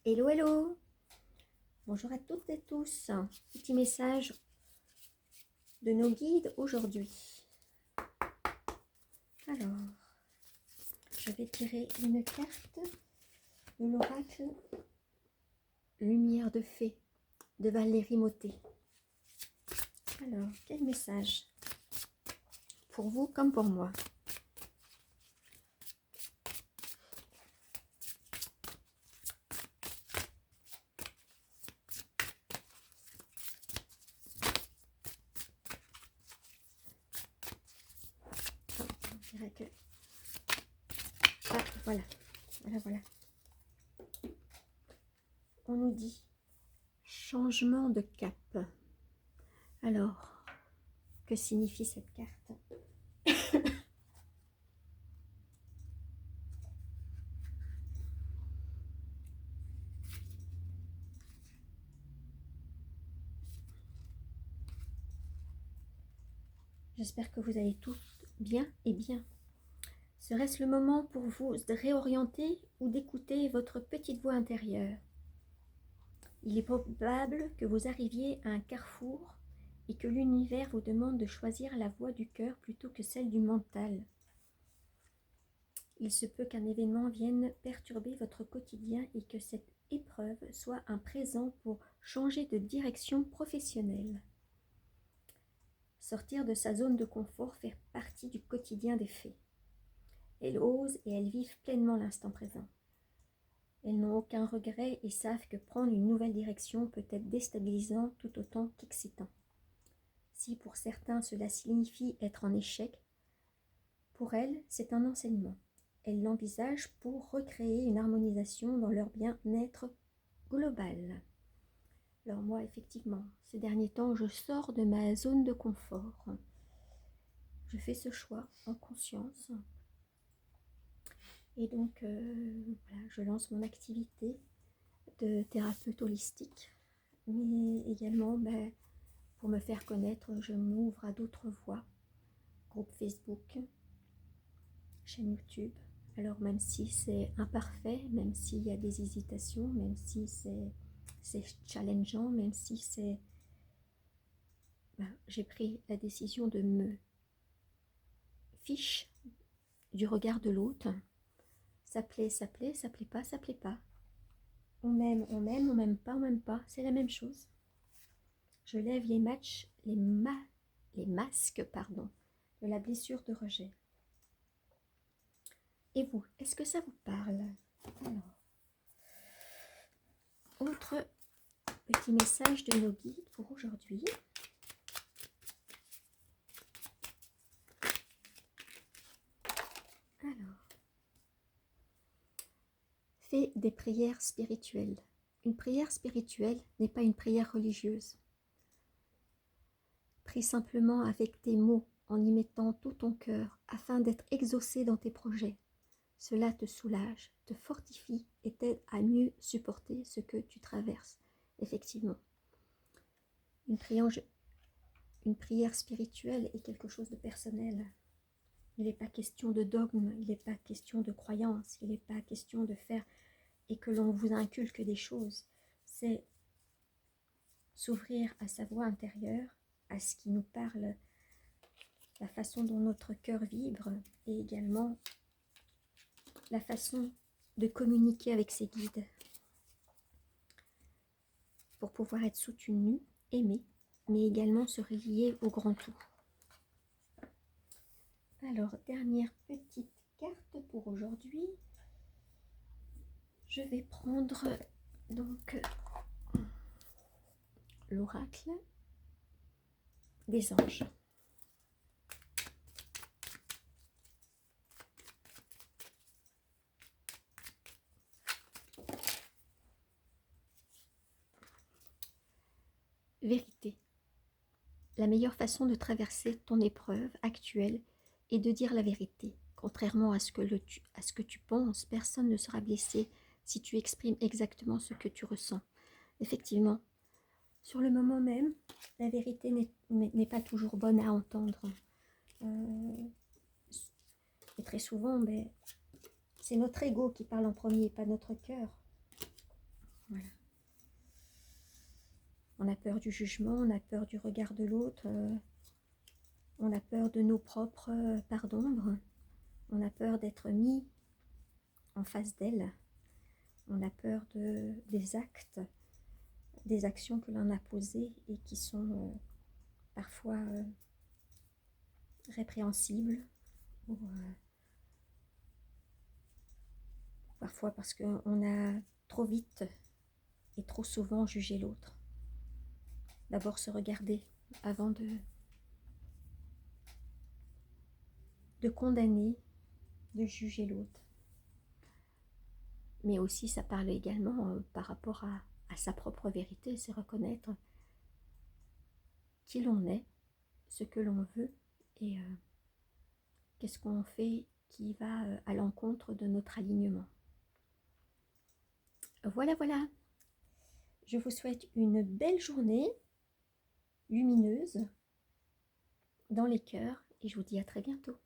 Hello, hello! Bonjour à toutes et tous. Petit message de nos guides aujourd'hui. Alors, je vais tirer une carte de l'oracle Lumière de Fée de Valérie Mottet. Alors, quel message pour vous comme pour moi? On dirait que... Ah, voilà. On nous dit changement de cap. Alors, que signifie cette carte? J'espère que vous allez tous bien et bien. Serait-ce le moment pour vous de réorienter ou d'écouter votre petite voix intérieure? Il est probable que vous arriviez à un carrefour et que l'univers vous demande de choisir la voie du cœur plutôt que celle du mental. Il se peut qu'un événement vienne perturber votre quotidien et que cette épreuve soit un présent pour changer de direction professionnelle. Sortir de sa zone de confort fait partie du quotidien des fées. Elles osent et elles vivent pleinement l'instant présent. Elles n'ont aucun regret et savent que prendre une nouvelle direction peut être déstabilisant tout autant qu'excitant. Si pour certains cela signifie être en échec, pour elles c'est un enseignement. Elles l'envisagent pour recréer une harmonisation dans leur bien-être global. Alors moi, effectivement, ces derniers temps, je sors de ma zone de confort. Je fais ce choix en conscience. Et donc, voilà, je lance mon activité de thérapeute holistique. Mais également, pour me faire connaître, je m'ouvre à d'autres voies. Groupe Facebook, chaîne YouTube. Alors même si c'est imparfait, même s'il y a des hésitations, même si c'est challengeant, même si c'est... j'ai pris la décision de me fiche du regard de l'autre. Ça plaît, ça plaît, ça plaît pas, ça plaît pas. On m'aime, on m'aime pas, on m'aime pas. C'est la même chose. Je lève les masques de la blessure de rejet. Et vous, est-ce que ça vous parle? Alors, autre petit message de nos guides pour aujourd'hui. Alors, fais des prières spirituelles. Une prière spirituelle n'est pas une prière religieuse. Prie simplement avec tes mots en y mettant tout ton cœur afin d'être exaucé dans tes projets. Cela te soulage, te fortifie et t'aide à mieux supporter ce que tu traverses. Effectivement, une prière spirituelle est quelque chose de personnel. Il n'est pas question de dogme, il n'est pas question de croyance, il n'est pas question de faire et que l'on vous inculque des choses. C'est s'ouvrir à sa voix intérieure, à ce qui nous parle, la façon dont notre cœur vibre et également la façon de communiquer avec ses guides pour pouvoir être soutenu, aimé, mais également se relier au grand tout. Alors, dernière petite carte pour aujourd'hui. Je vais prendre donc l'oracle des anges. Vérité. La meilleure façon de traverser ton épreuve actuelle est de dire la vérité. Contrairement à ce que tu penses, personne ne sera blessé si tu exprimes exactement ce que tu ressens. Effectivement, sur le moment même, la vérité n'est pas toujours bonne à entendre. Et très souvent, c'est notre ego qui parle en premier, pas notre cœur. Voilà. On a peur du jugement, on a peur du regard de l'autre, on a peur de nos propres parts d'ombre, on a peur d'être mis en face d'elle, on a peur des actes, des actions que l'on a posées et qui sont parfois répréhensibles, ou parfois parce qu'on a trop vite et trop souvent jugé l'autre. D'abord se regarder avant de condamner, de juger l'autre. Mais aussi ça parle également par rapport à sa propre vérité, c'est reconnaître qui l'on est, ce que l'on veut et qu'est-ce qu'on fait qui va à l'encontre de notre alignement. Voilà, voilà. Je vous souhaite une belle journée lumineuse dans les cœurs et je vous dis à très bientôt.